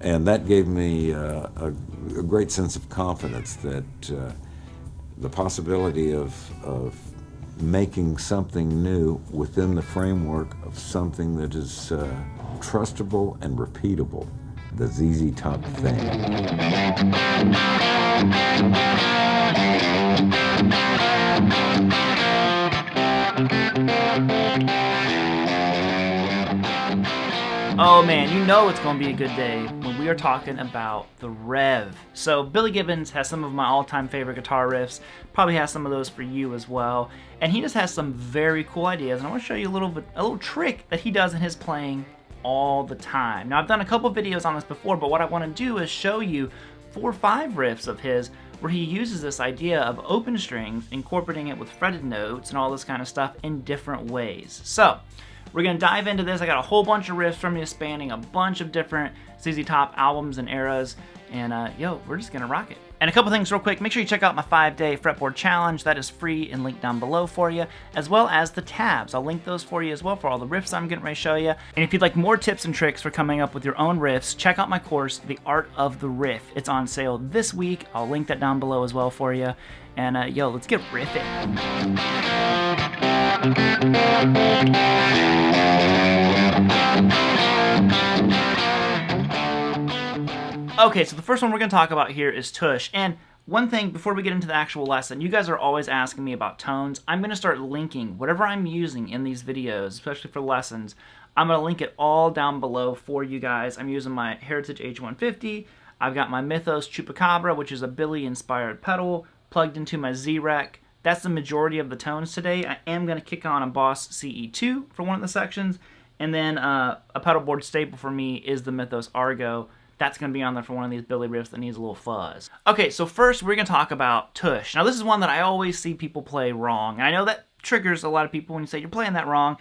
And that gave me a great sense of confidence that the possibility of making something new within the framework of something that is trustable and repeatable, the ZZ Top thing. Oh man, you know it's going to be a good day when we are talking about the Rev. So Billy Gibbons has some of my all-time favorite guitar riffs, probably has some of those for you as well, and he just has some very cool ideas, and I want to show you a little trick that he does in his playing all the time. Now I've done a couple videos on this before, but what I want to do is show you 4 or 5 riffs of his where he uses this idea of open strings, incorporating it with fretted notes and all this kind of stuff in different ways. So we're going to dive into this. I got a whole bunch of riffs from you spanning a bunch of different ZZ Top albums and eras, and we're just going to rock it. And a couple things real quick, make sure you check out my 5-day fretboard challenge. That is free and linked down below for you, as well as the tabs. I'll link those for you as well for all the riffs I'm getting ready to show you. And if you'd like more tips and tricks for coming up with your own riffs, check out my course, The Art of the Riff. It's on sale this week. I'll link that down below as well for you. And let's get riffing. Okay, so the first one we're going to talk about here is Tush. And one thing before we get into the actual lesson, you guys are always asking me about tones. I'm going to start linking whatever I'm using in these videos, especially for lessons. I'm going to link it all down below for you guys. I'm using my Heritage H150. I've got my Mythos Chupacabra, which is a Billy-inspired pedal, plugged into my Z-Rec. That's the majority of the tones today. I am going to kick on a Boss CE2 for one of the sections. And then a pedal board staple for me is the Mythos Argo. That's going to be on there for one of these Billy riffs that needs a little fuzz. Okay, so first we're going to talk about Tush. Now this is one that I always see people play wrong. And I know that triggers a lot of people when you say you're playing that wrong,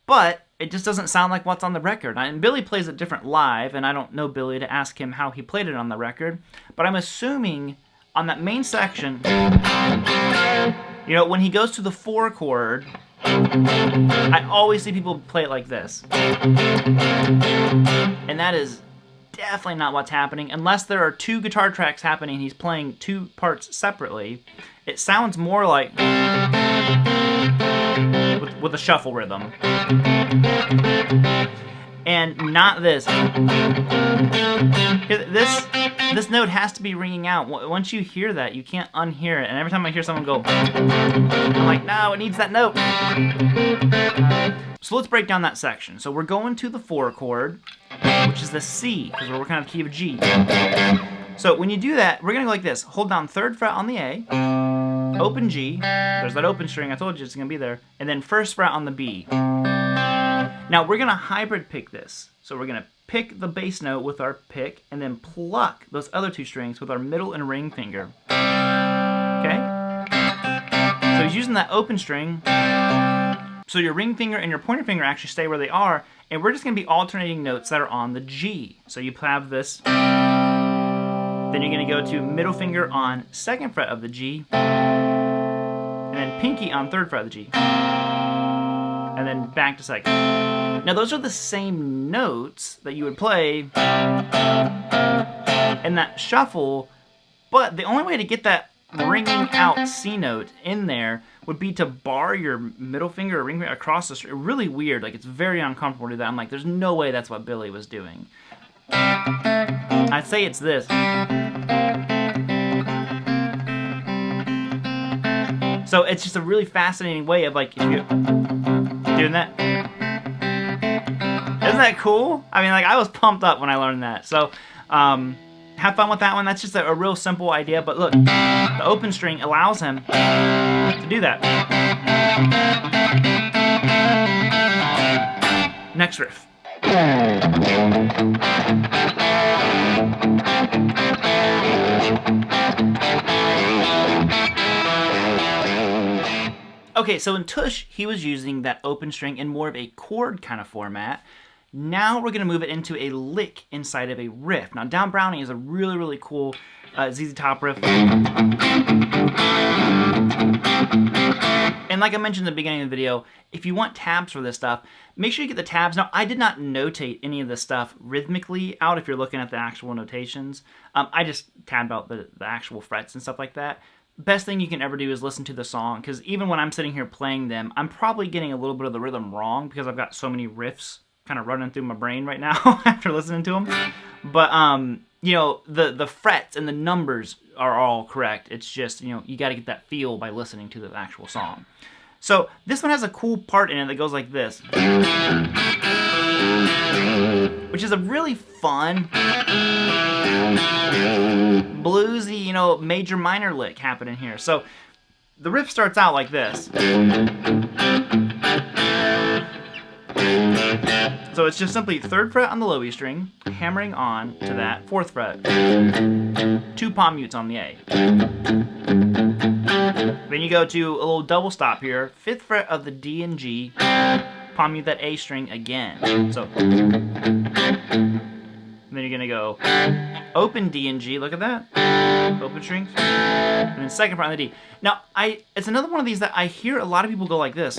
but it just doesn't sound like what's on the record. And Billy plays it different live, and I don't know Billy to ask him how he played it on the record, but I'm assuming on that main section, when he goes to the 4 chord, I always see people play it like this. And that is definitely not what's happening. Unless there are 2 guitar tracks happening, he's playing 2 parts separately. It sounds more like with a shuffle rhythm. And not this. This note has to be ringing out. Once you hear that, you can't unhear it. And every time I hear someone go, I'm like, no, it needs that note. So let's break down that section. So we're going to the 4 chord, which is the C, because we're working on the key of G. So when you do that, we're going to go like this. Hold down 3rd fret on the A, open G, there's that open string, I told you it's going to be there, and then 1st fret on the B. Now we're going to hybrid pick this. So we're going to pick the bass note with our pick, and then pluck those other 2 strings with our middle and ring finger. Okay? So he's using that open string. So your ring finger and your pointer finger actually stay where they are, and we're just going to be alternating notes that are on the G. So you have this, then you're going to go to middle finger on 2nd fret of the G, and then pinky on 3rd fret of the G, and then back to 2nd. Now those are the same notes that you would play in that shuffle, but the only way to get that ringing out C note in there would be to bar your middle finger or ring finger across the string. Really weird, like it's very uncomfortable to do that. I'm like, there's no way that's what Billy was doing. I'd say it's this. So it's just a really fascinating way of like, if you're doing that. Isn't that cool? I mean, like I was pumped up when I learned that. So, have fun with that one. That's just a real simple idea, but look, the open string allows him to do that. Next riff. Okay, so in Tush, he was using that open string in more of a chord kind of format. Now we're going to move it into a lick inside of a riff. Now, Down Brownie is a really, really cool ZZ Top riff. And like I mentioned in the beginning of the video, if you want tabs for this stuff, make sure you get the tabs. Now, I did not notate any of this stuff rhythmically out if you're looking at the actual notations. I just tabbed out the actual frets and stuff like that. Best thing you can ever do is listen to the song, because even when I'm sitting here playing them, I'm probably getting a little bit of the rhythm wrong because I've got so many riffs kind of running through my brain right now after listening to them. But, you know, the frets and the numbers are all correct. It's just, you know, you got to get that feel by listening to the actual song. So this one has a cool part in it that goes like this, which is a really fun, bluesy, you know, major minor lick happening here. So the riff starts out like this. So it's just simply 3rd fret on the low E string, hammering on to that 4th fret, 2 palm mutes on the A. Then you go to a little double stop here, 5th fret of the D and G, palm mute that A string again. So then you're gonna go open D and G, look at that, open strings, and then 2nd fret on the D. Now, it's another one of these that I hear a lot of people go like this.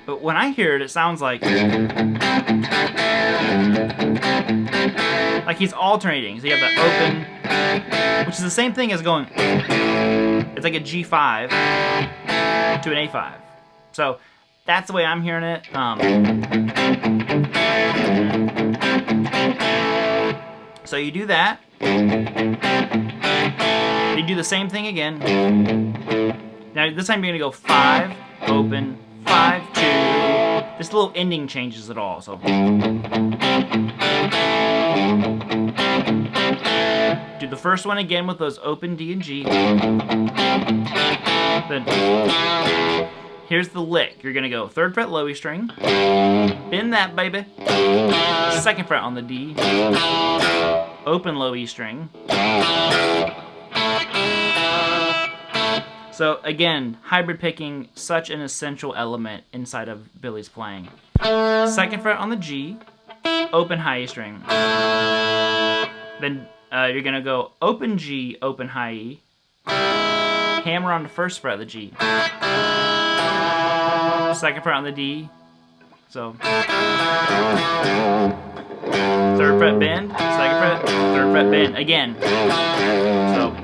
But when I hear it, it sounds like he's alternating. So you have the open, which is the same thing as going, it's like a G5 to an A5. So that's the way I'm hearing it. So you do that. You do the same thing again. Now this time you're gonna go 5, open, 5, 2. This little ending changes it all. So do the first one again with those open D and G. Then here's the lick. You're gonna go 3rd fret low E string, bend that baby, 2nd fret on the D, open low E string. So again, hybrid picking, such an essential element inside of Billy's playing. 2nd fret on the G, open high E string. Then you're gonna go open G, open high E, hammer on the 1st fret of the G. 2nd fret on the D, so 3rd fret bend, 2nd fret, 3rd fret bend again. So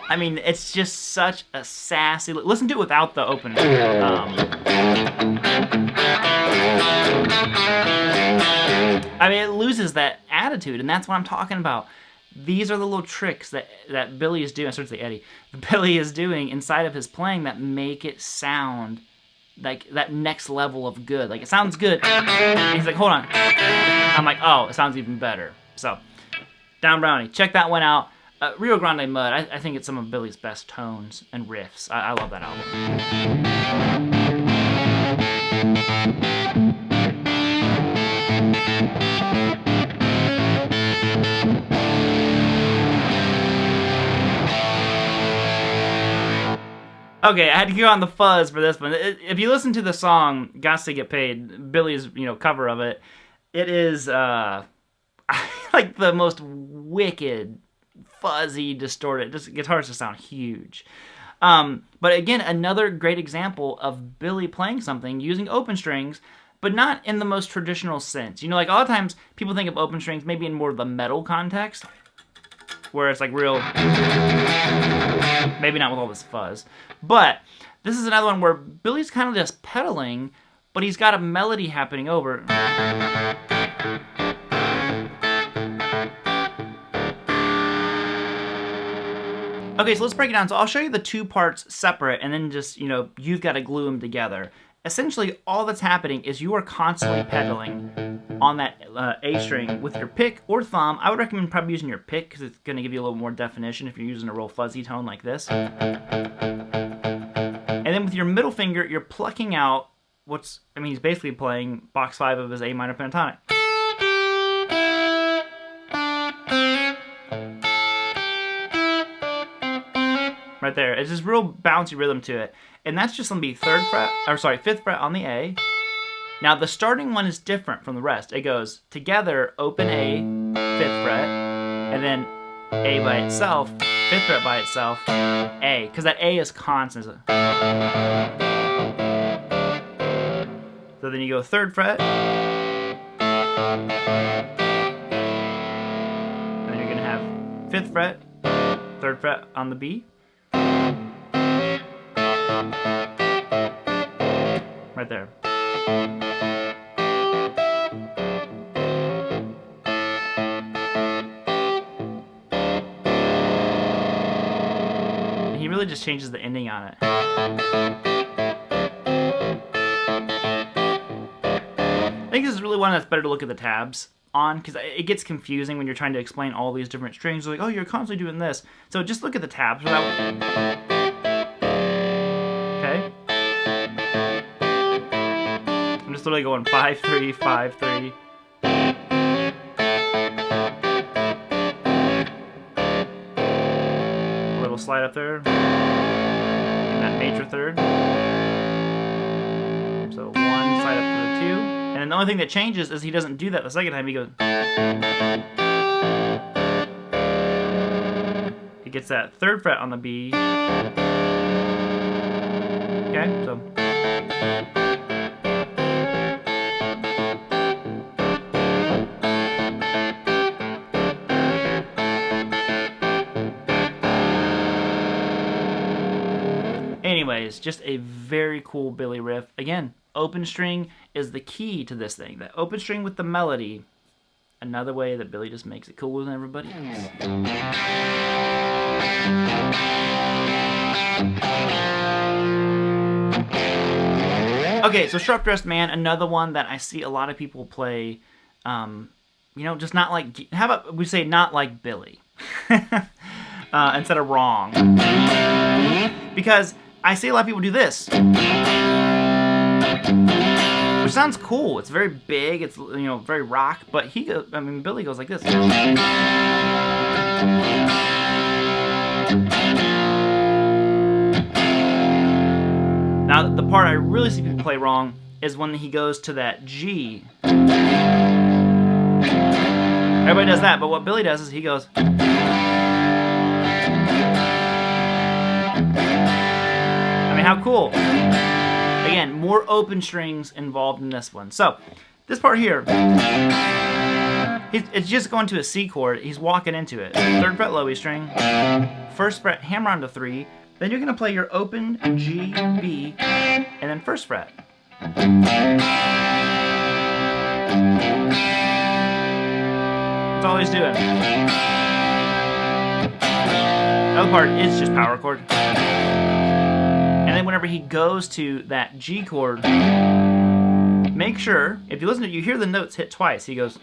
I mean, it's just such a sassy. Listen to it without the open. I mean, it loses that attitude, and that's what I'm talking about. These are the little tricks that Billy is doing. I started to say Eddie. Billy is doing inside of his playing that make it sound like that next level of good. Like, it sounds good. And he's like, hold on. I'm like, oh, it sounds even better. So, Down Brownie. Check that one out. Rio Grande Mud, I think it's some of Billy's best tones and riffs. I love that album. Okay, I had to go on the fuzz for this one. If you listen to the song "Gotsta Get Paid," Billy's cover of it, it is like the most wicked, fuzzy, distorted. Just guitars just sound huge. But again, another great example of Billy playing something using open strings, but not in the most traditional sense. You know, like a lot of times people think of open strings maybe in more of the metal context, where it's like real, maybe not with all this fuzz. But this is another one where Billy's kind of just pedaling, but he's got a melody happening over. Okay, so let's break it down. So I'll show you the two parts separate, and then just, you've got to glue them together. Essentially, all that's happening is you are constantly pedaling on that A string with your pick or thumb. I would recommend probably using your pick because it's going to give you a little more definition if you're using a real fuzzy tone like this. And then with your middle finger, you're plucking out he's basically playing box 5 of his A minor pentatonic. right there. It's this real bouncy rhythm to it. And that's just going to be 5th fret on the A. Now the starting one is different from the rest. It goes together, open A, 5th fret, and then A by itself, 5th fret by itself, A, because that A is constant. So then you go 3rd fret, and then you're going to have 5th fret, 3rd fret on the B, right there. He really just changes the ending on it. I think this is really one that's better to look at the tabs on, because it gets confusing when you're trying to explain all these different strings. You're like, oh, you're constantly doing this. So just look at the tabs. Okay? I'm just literally going 5-3, 5-3. A little slide up there. In that major 3rd. So 1, slide up to the 2. And then the only thing that changes is he doesn't do that the second time. He goes. He gets that 3rd fret on the B. Okay, so. Anyways, just a very cool Billy riff. Again, open string is the key to this thing. That open string with the melody. Another way that Billy just makes it cooler than everybody else. Okay, so Sharp Dressed Man, another one that I see a lot of people play, just not like, how about we say not like Billy, instead of wrong. Because I see a lot of people do this, which sounds cool. It's very big. It's very rock. But Billy goes like this. Now the part I really see people play wrong is when he goes to that G. Everybody does that, but what Billy does is he goes. How cool. Again, more open strings involved in this one. So, this part here, it's just going to a C chord. He's walking into it. 3rd fret low E string, 1st fret hammer onto 3. Then you're going to play your open G, B, and then 1st fret. That's all he's doing. The other part is just power chord. And then whenever he goes to that G chord, make sure, if you listen to it, you hear the notes hit twice. He goes,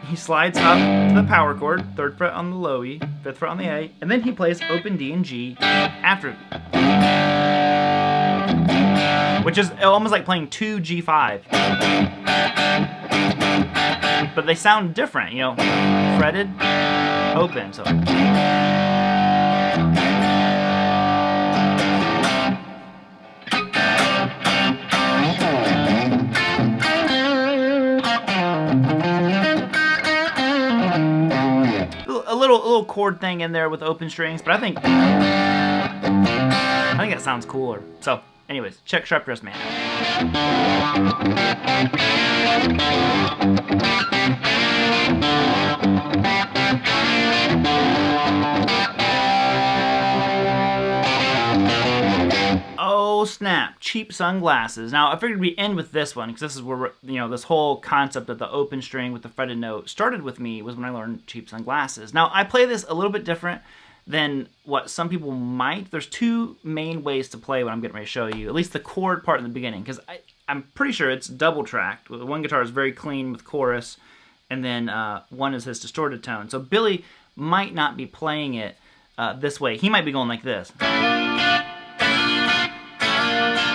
he slides up to the power chord, 3rd fret on the low E, 5th fret on the A, and then he plays open D and G after it. Which is almost like playing 2 G5. But they sound different, fretted, open, so. A little chord thing in there with open strings, but I think that sounds cooler. So, anyways, check Sharp Dressed Man. Oh snap! Cheap Sunglasses. Now I figured we'd end with this one because this is where this whole concept of the open string with the fretted note started with me. Was when I learned Cheap Sunglasses. Now I play this a little bit different than what some people might. There's 2 main ways to play what I'm getting ready to show you. At least the chord part in the beginning, because I'm pretty sure it's double tracked. One guitar is very clean with chorus, and then one is his distorted tone. So Billy might not be playing it this way. He might be going like this.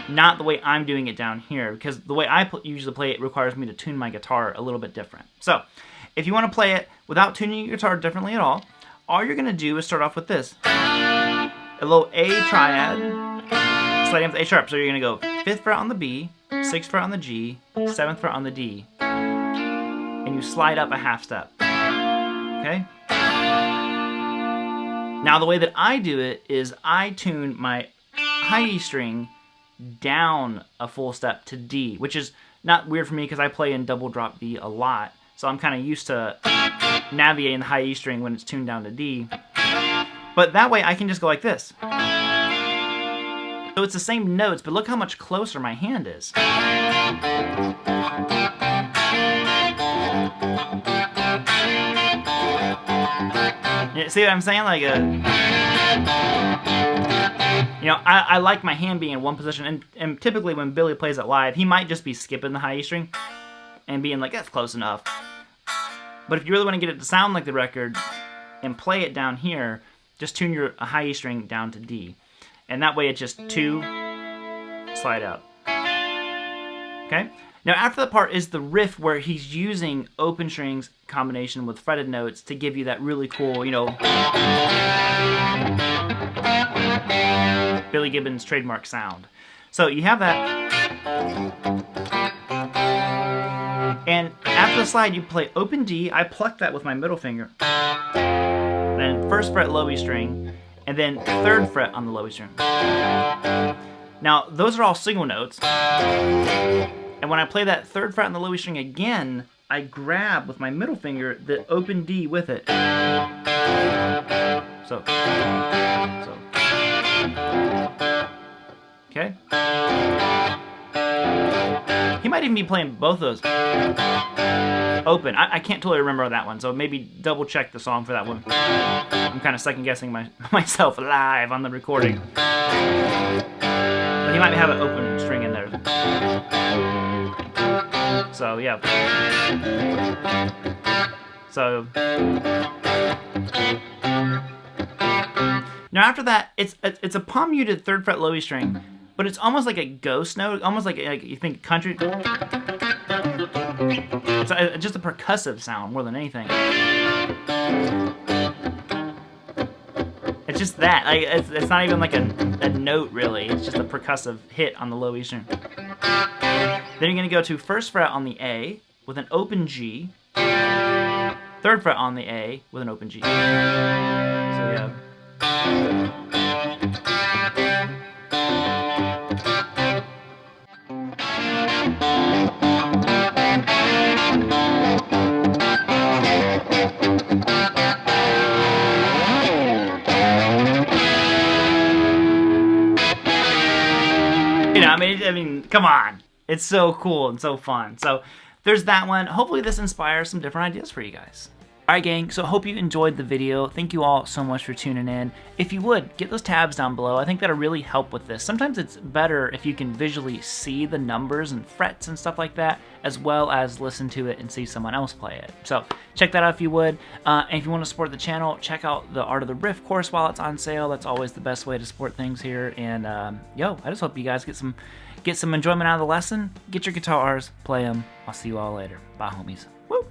Not the way I'm doing it down here, because the way I usually play it requires me to tune my guitar a little bit different. So, if you want to play it without tuning your guitar differently at all, all you're gonna do is start off with this. A little A triad, sliding up the A sharp. So you're gonna go 5th fret on the B, 6th fret on the G, 7th fret on the D, and you slide up a half step. Okay? Now the way that I do it is I tune my high E string down a full step to D, which is not weird for me because I play in double drop D a lot. So I'm kind of used to navigating the high E string when it's tuned down to D. But that way I can just go like this. So it's the same notes, but look how much closer my hand is. Yeah, see what I'm saying? Like I like my hand being in one position, and typically when Billy plays it live, he might just be skipping the high E string and being like, that's close enough. But if you really want to get it to sound like the record and play it down here, just tune your high E string down to D. And that way it's just 2, slide out. Okay? Now after that part is the riff where he's using open strings combination with fretted notes to give you that really cool, Billy Gibbons trademark sound. So you have that. And after the slide you play open D, I pluck that with my middle finger. Then 1st fret low E string, and then 3rd fret on the low E string. Now those are all single notes. And when I play that 3rd fret on the low E string again, I grab with my middle finger the open D with it. So. Okay? He might even be playing both those. Open. I can't totally remember that one, so maybe double check the song for that one. I'm kind of second guessing myself live on the recording. But he might have an open string in there. So yeah. So now after that, it's a palm muted 3rd fret low E string, but it's almost like a ghost note, almost like you think country. It's just a percussive sound more than anything. It's just that. It's not even like a note really. It's just a percussive hit on the low E string. Then you're going to go to 1st fret on the A with an open G, 3rd fret on the A with an open G. So yeah. I mean, come on. It's so cool and so fun. So there's that one. Hopefully this inspires some different ideas for you guys. Alright gang, so hope you enjoyed the video. Thank you all so much for tuning in. If you would, get those tabs down below. I think that'll really help with this. Sometimes it's better if you can visually see the numbers and frets and stuff like that, as well as listen to it and see someone else play it. So check that out if you would. And if you want to support the channel, check out the Art of the Riff course while it's on sale. That's always the best way to support things here. And I just hope you guys get some enjoyment out of the lesson. Get your guitars, play them. I'll see you all later. Bye homies. Woo!